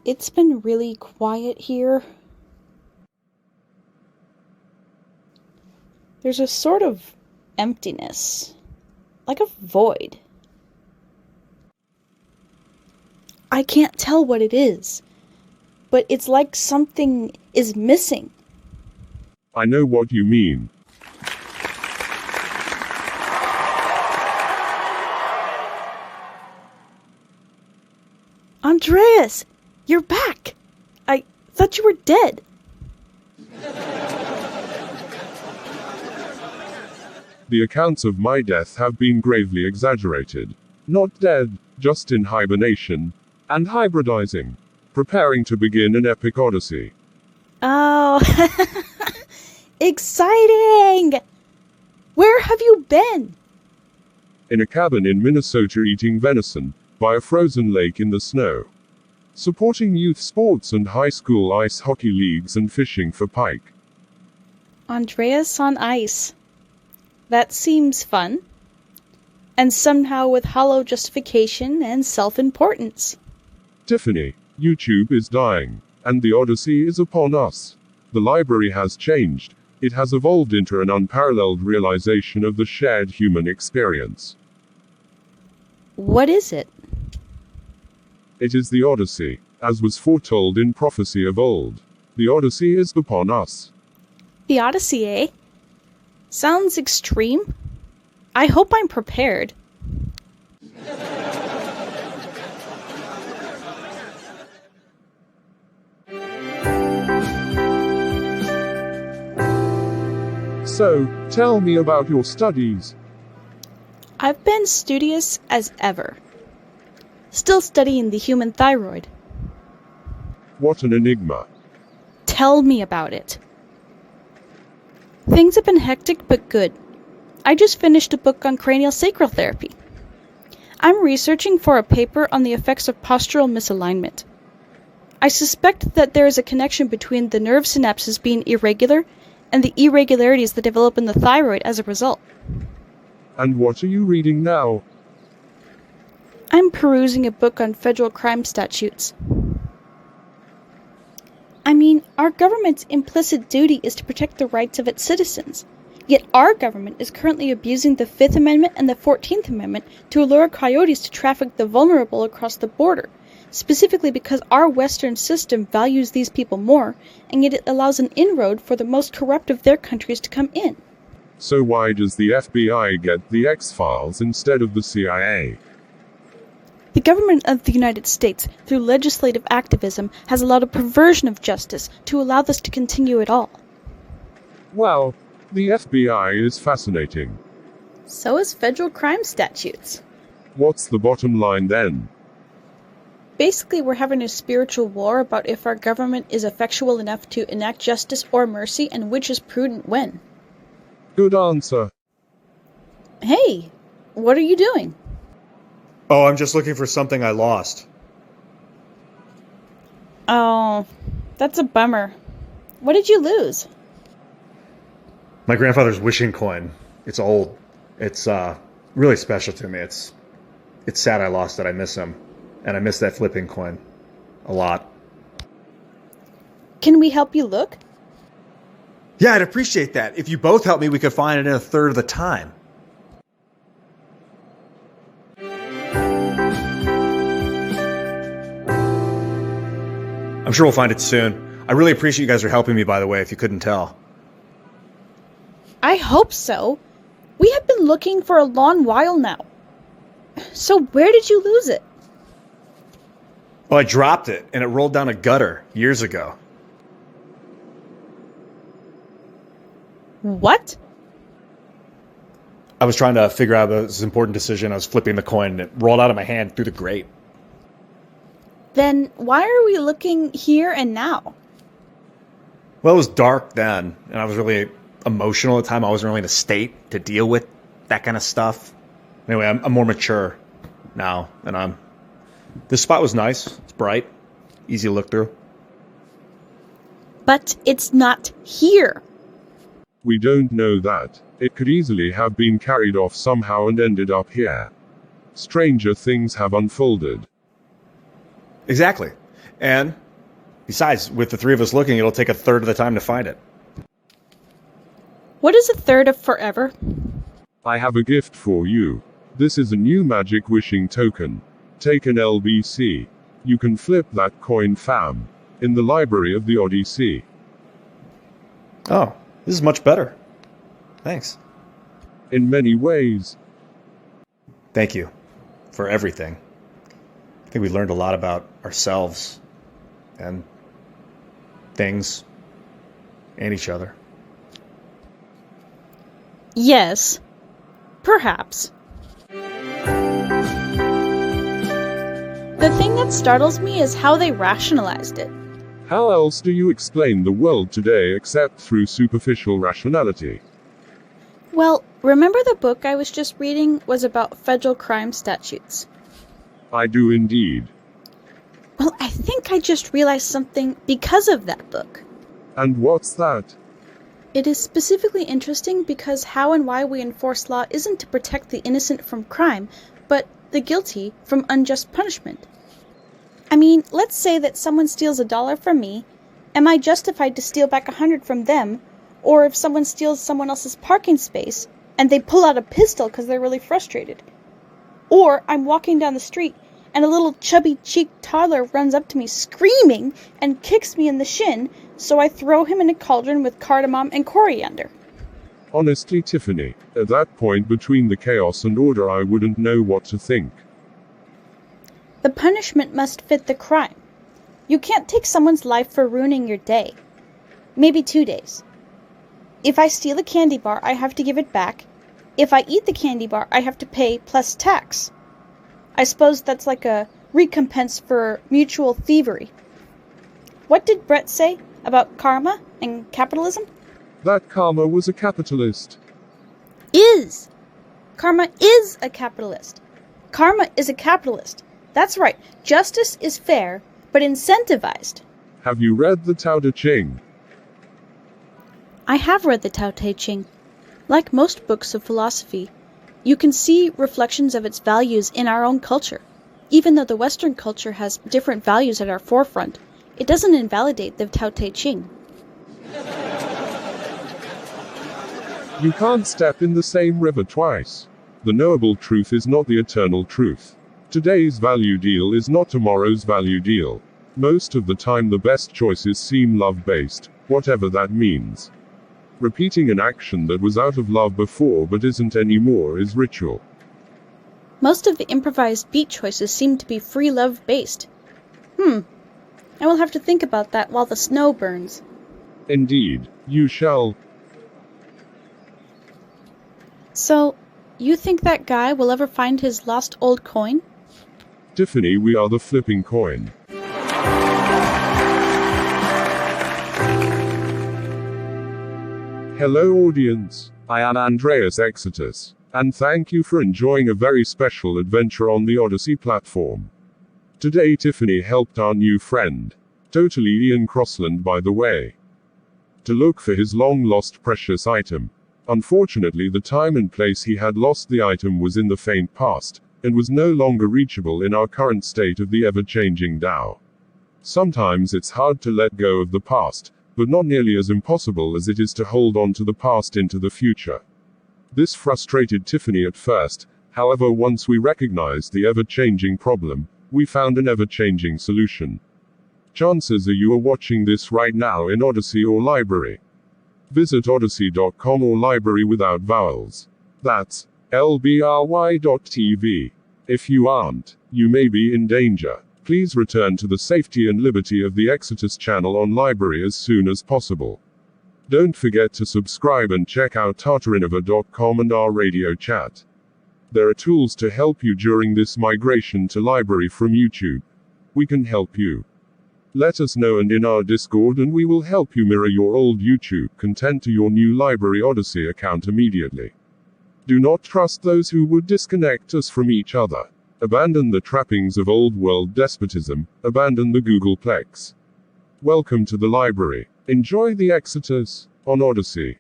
It's been really quiet here. There's a sort of emptiness, like a void. I can't tell what it is, but it's like something is missing. I know what you mean. Andreas, you're back! I thought you were dead. The accounts of my death have been gravely exaggerated. Not dead, just in hibernation. And hybridizing. Preparing to begin an epic odyssey. Oh, exciting! Where have you been? In a cabin in Minnesota eating venison, by a frozen lake in the snow. Supporting youth sports and high school ice hockey leagues and fishing for pike. Andreas on ice. That seems fun. And somehow with hollow justification and self-importance. Tiffany, YouTube is dying, and the Odyssey is upon us. The library has changed. It has evolved into an unparalleled realization of the shared human experience. What is it? It is the Odyssey, as was foretold in prophecy of old. The Odyssey is upon us. The Odyssey, eh? Sounds extreme. I hope I'm prepared. So, tell me about your studies. I've been studious as ever. Still studying the human thyroid. What an enigma. Tell me about it. Things have been hectic but good. I just finished a book on cranial sacral therapy. I'm researching for a paper on the effects of postural misalignment. I suspect that there is a connection between the nerve synapses being irregular and the irregularities that develop in the thyroid as a result. And what are you reading now? I'm perusing a book on federal crime statutes. I mean, our government's implicit duty is to protect the rights of its citizens. Yet our government is currently abusing the 5th Amendment and the 14th Amendment to allure coyotes to traffic the vulnerable across the border, specifically because our Western system values these people more, and yet it allows an inroad for the most corrupt of their countries to come in. So why does the FBI get the X-Files instead of the CIA? The government of the United States, through legislative activism, has allowed a perversion of justice to allow this to continue at all. Well, the FBI is fascinating. So is federal crime statutes. What's the bottom line then? Basically, we're having a spiritual war about if our government is effectual enough to enact justice or mercy, and which is prudent when. Good answer. Hey, what are you doing? Oh, I'm just looking for something I lost. Oh, that's a bummer. What did you lose? My grandfather's wishing coin. It's old. It's really special to me. It's sad I lost it. I miss him. And I miss that flipping coin. A lot. Can we help you look? Yeah, I'd appreciate that. If you both help me, we could find it in a third of the time. I'm sure we'll find it soon. I really appreciate you guys are helping me, by the way, if you couldn't tell. I hope so. We have been looking for a long while now. So where did you lose it? Well, I dropped it, and it rolled down a gutter years ago. What? I was trying to figure out this important decision. I was flipping the coin, and it rolled out of my hand through the grate. Then why are we looking here and now? Well, it was dark then, and I was really emotional at the time. I wasn't really in a state to deal with that kind of stuff. Anyway, I'm more mature now, and this spot was nice. It's bright, easy to look through. But it's not here. We don't know that. It could easily have been carried off somehow and ended up here. Stranger things have unfolded. Exactly. And besides, with the three of us looking, it'll take a third of the time to find it. What is a third of forever? I have a gift for you. This is a new magic wishing token. Take an LBC. You can flip that coin, fam. In the library of the Odyssey. Oh, this is much better. Thanks. In many ways. Thank you for everything. I think we learned a lot about ourselves and things and each other. Yes. Perhaps. The thing that startles me is how they rationalized it. How else do you explain the world today except through superficial rationality? Well, remember the book I was just reading was about federal crime statutes? I do indeed. Well, I think I just realized something because of that book. And what's that? It is specifically interesting because how and why we enforce law isn't to protect the innocent from crime, but the guilty from unjust punishment. I mean, let's say that someone steals $1 from me. Am I justified to steal back 100 from them? Or if someone steals someone else's parking space and they pull out a pistol because they're really frustrated? Or I'm walking down the street and a little chubby-cheeked toddler runs up to me screaming and kicks me in the shin, so I throw him in a cauldron with cardamom and coriander. Honestly, Tiffany, at that point between the chaos and order, I wouldn't know what to think. The punishment must fit the crime. You can't take someone's life for ruining your day. Maybe 2 days. If I steal a candy bar, I have to give it back. If I eat the candy bar, I have to pay plus tax. I suppose that's like a recompense for mutual thievery. What did Brett say about karma and capitalism? That karma was a capitalist. Is. Karma is a capitalist. Karma is a capitalist. That's right. Justice is fair, but incentivized. Have you read the Tao Te Ching? I have read the Tao Te Ching. Like most books of philosophy, you can see reflections of its values in our own culture. Even though the Western culture has different values at our forefront, it doesn't invalidate the Tao Te Ching. You can't step in the same river twice. The knowable truth is not the eternal truth. Today's value deal is not tomorrow's value deal. Most of the time the best choices seem love-based, whatever that means. Repeating an action that was out of love before but isn't anymore is ritual. Most of the improvised beat choices seem to be free love-based. I will have to think about that while the snow burns. Indeed, you shall. So, you think that guy will ever find his lost old coin? Tiffany, we are the flipping coin. Hello audience, I am Andreas Xirtus, and thank you for enjoying a very special adventure on the Odyssey platform. Today Tiffany helped our new friend, totally Ian Crossland by the way, to look for his long-lost precious item. Unfortunately, the time and place he had lost the item was in the faint past, and was no longer reachable in our current state of the ever-changing Tao. Sometimes it's hard to let go of the past, but not nearly as impossible as it is to hold on to the past into the future. This frustrated Tiffany at first, however once we recognized the ever-changing problem, we found an ever-changing solution. Chances are you are watching this right now in Odyssey or library. Visit odyssey.com or library without vowels. That's lbry.tv. If you aren't, you may be in danger. Please return to the safety and liberty of the Xirtus channel on library as soon as possible. Don't forget to subscribe and check out tartarinova.com and our radio chat. There are tools to help you during this migration to library from YouTube. We can help you. Let us know and in our Discord and we will help you mirror your old YouTube content to your new Library Odyssey account immediately. Do not trust those who would disconnect us from each other. Abandon the trappings of old world despotism, abandon the Googleplex. Welcome to the library. Enjoy the Xirtus on Odyssey.